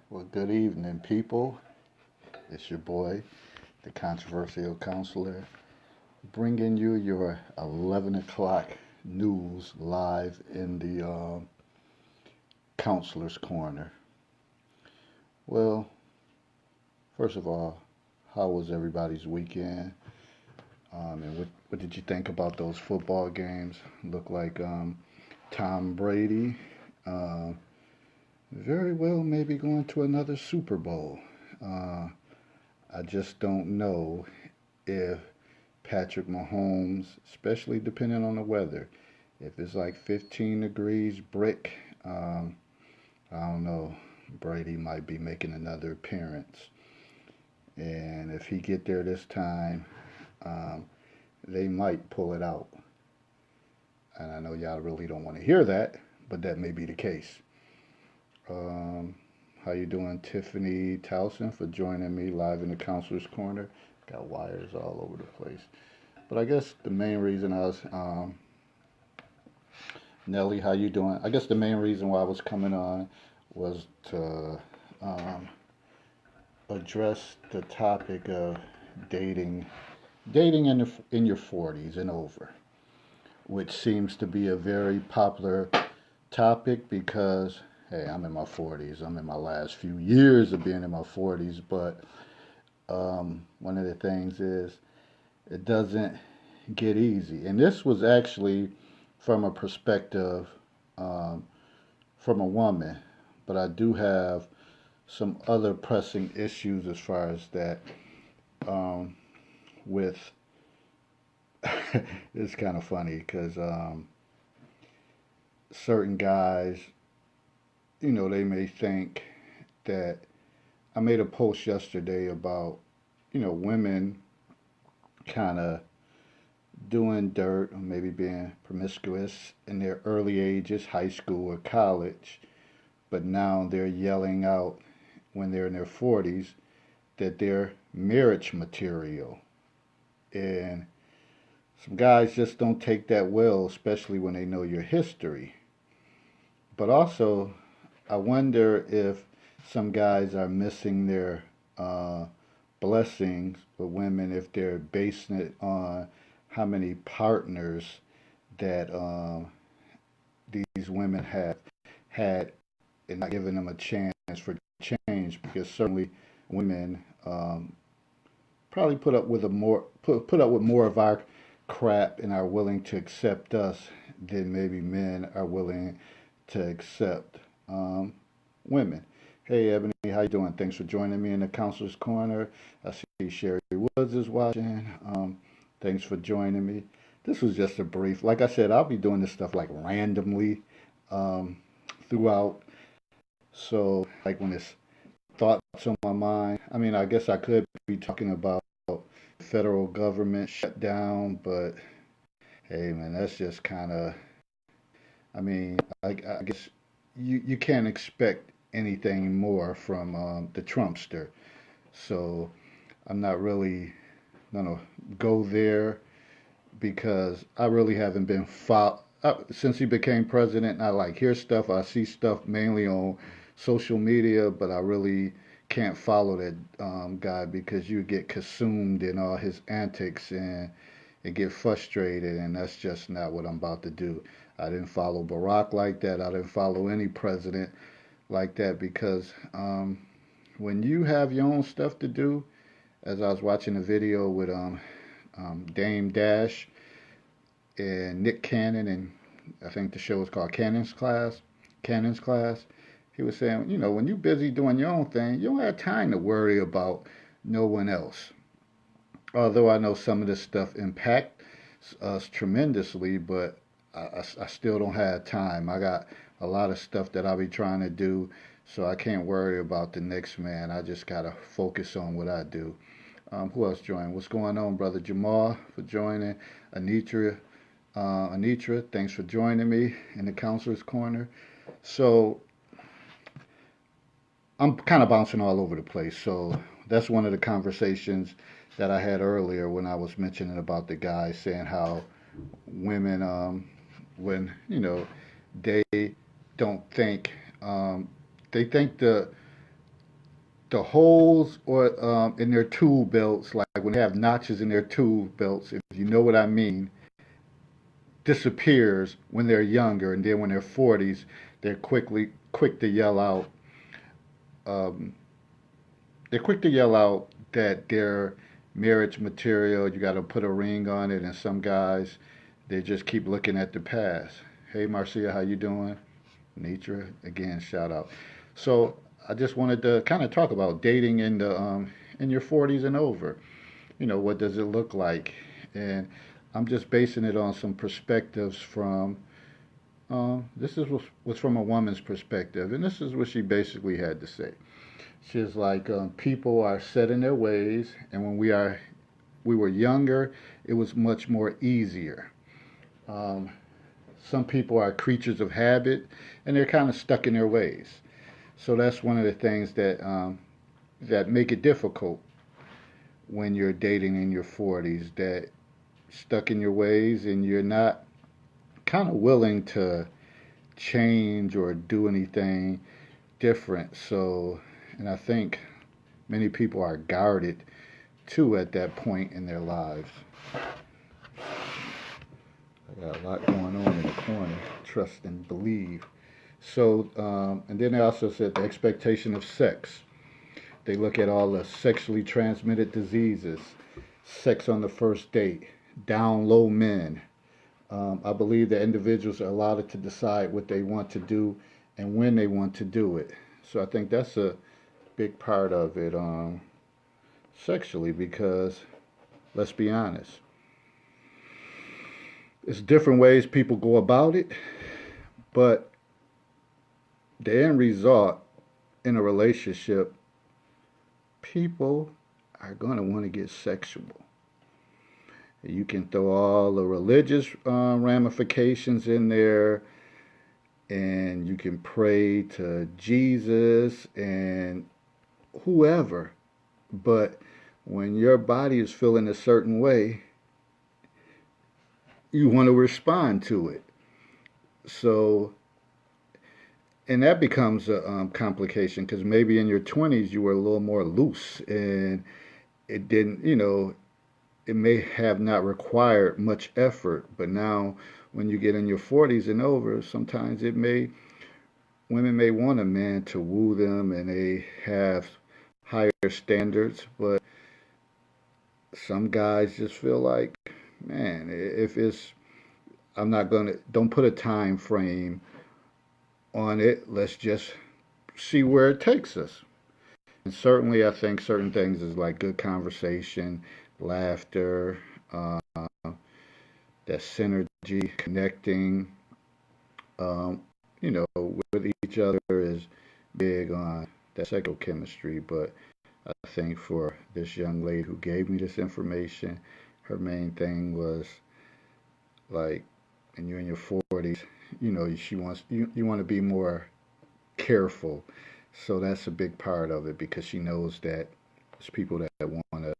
Well, good evening, people. It's your boy, the controversial counselor, bringing you your 11 o'clock news live in the counselor's corner. Well, first of all, how was everybody's weekend? And what did you think about those football games? Looked like Tom Brady uh, very well maybe going to another Super Bowl. Uh, I just don't know if Patrick Mahomes, especially depending on the weather. If it's like 15 degrees brick, I don't know. Brady might be making another appearance, and if he get there this time, um, they might pull it out. And I know y'all really don't want to hear that, but that may be the case. Um, how you doing, Tiffany Towson, for joining me live in the counselor's corner? Got wires all over the place. But I guess the main reason I was Nelly, how you doing? I guess the main reason why I was coming on was to um, address the topic of dating, dating in your 40s and over, which seems to be a very popular topic because hey, I'm in my 40s. I'm in my last few years of being in my 40s, but one of the things is it doesn't get easy, and this was actually from a perspective um, from a woman, but I do have some other pressing issues as far as that um, with it's kind of funny because certain guys, they may think that I made a post yesterday about, women kind of doing dirt or maybe being promiscuous in their early ages, high school or college, but now they're yelling out when they're in their 40s that they're marriage material. And some guys just don't take that well, especially when they know your history. But also, I wonder if some guys are missing their uh, blessings with women if they're basing it on how many partners that these women have had and not giving them a chance for change because certainly women probably put up with more of our crap and are willing to accept us than maybe men are willing to accept women. Hey Ebony, how you doing? Thanks for joining me in the counselor's corner. I see Sherry Woods is watching. Thanks for joining me. This was just a brief. Like I said, I'll be doing this stuff like randomly um, throughout. So like when it's thoughts on my mind. I mean, I guess I could be talking about federal government shutdown, but hey, man, that's just kind of. I mean, I guess you can't expect anything more from the Trumpster. So I'm not really gonna go there because I really haven't been since he became president. I like hear stuff. I see stuff mainly on social media, but I really can't follow that guy because you get consumed in all his antics and get frustrated, and that's just not what I'm about to do. I didn't follow Barack like that. I didn't follow any president like that because when you have your own stuff to do, as I was watching a video with Dame Dash and Nick Cannon, and I think the show is called Cannon's Class. Cannon's Class. He was saying, when you're busy doing your own thing, you don't have time to worry about no one else. Although I know some of this stuff impacts us tremendously, but I still don't have time. I got a lot of stuff that I'll be trying to do, so I can't worry about the next man. I just gotta focus on what I do. Who else joined? What's going on, brother Jamal, for joining? Anitra, thanks for joining me in the counselor's corner. So I'm kind of bouncing all over the place. So that's one of the conversations that I had earlier when I was mentioning about the guy saying how women, when they don't think, they think the holes or in their tool belts, like when they have notches in their tool belts, if you know what I mean, disappears when they're younger, and then when they're 40s, they're quick to yell out. Um, they're quick to yell out that they're marriage material. You got to put a ring on it, and some guys, they just keep looking at the past. Hey, Marcia, how you doing? Nitra, again, shout out. So I just wanted to kind of talk about dating in your 40s and over. What does it look like? And I'm just basing it on some perspectives from. This is what's from a woman's perspective, and this is what she basically had to say. She's like, people are set in their ways, and when we were younger, it was much more easier. Um, some people are creatures of habit, and they're kind of stuck in their ways. So that's one of the things that make it difficult when you're dating in your 40s. That stuck in your ways, and you're not kind of willing to change or do anything different. So, and I think many people are guarded too at that point in their lives. I got a lot going on in the corner. Trust and believe. So, and then they also said the expectation of sex. They look at all the sexually transmitted diseases, sex on the first date, down low men. I believe that individuals are allowed to decide what they want to do and when they want to do it. So I think that's a big part of it sexually, because let's be honest, it's different ways people go about it, but the end result in a relationship, people are going to want to get sexual. You can throw all the religious ramifications in there, and you can pray to Jesus and whoever. But when your body is feeling a certain way, you want to respond to it. So, and that becomes a complication, because maybe in your 20s you were a little more loose, and it didn't, it may have not required much effort. But now when you get in your 40s and over, sometimes women may want a man to woo them, and they have higher standards. But some guys just feel like, man, if it's, don't put a time frame on it. Let's just see where it takes us. And certainly I think certain things is like good conversation, laughter, that synergy, connecting, with each other is big on that sexual chemistry. But I think for this young lady who gave me this information, her main thing was like, and you're in your 40s, she wants you want to be more careful. So that's a big part of it, because she knows that there's people that want to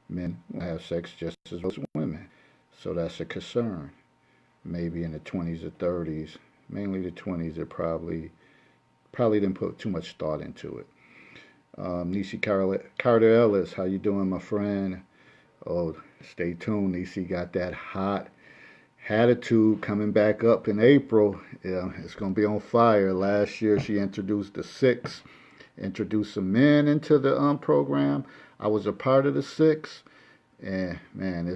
men have sex just as well as women. So that's a concern. Maybe in the 20s or 30s, mainly the 20s, they probably didn't put too much thought into it. Nisi Carter Ellis, how you doing, my friend? Oh, stay tuned. Nisi got that hot attitude coming back up in April. Yeah, it's going to be on fire. Last year she introduced the six, introduced some men into the program. I was a part of the six, and man,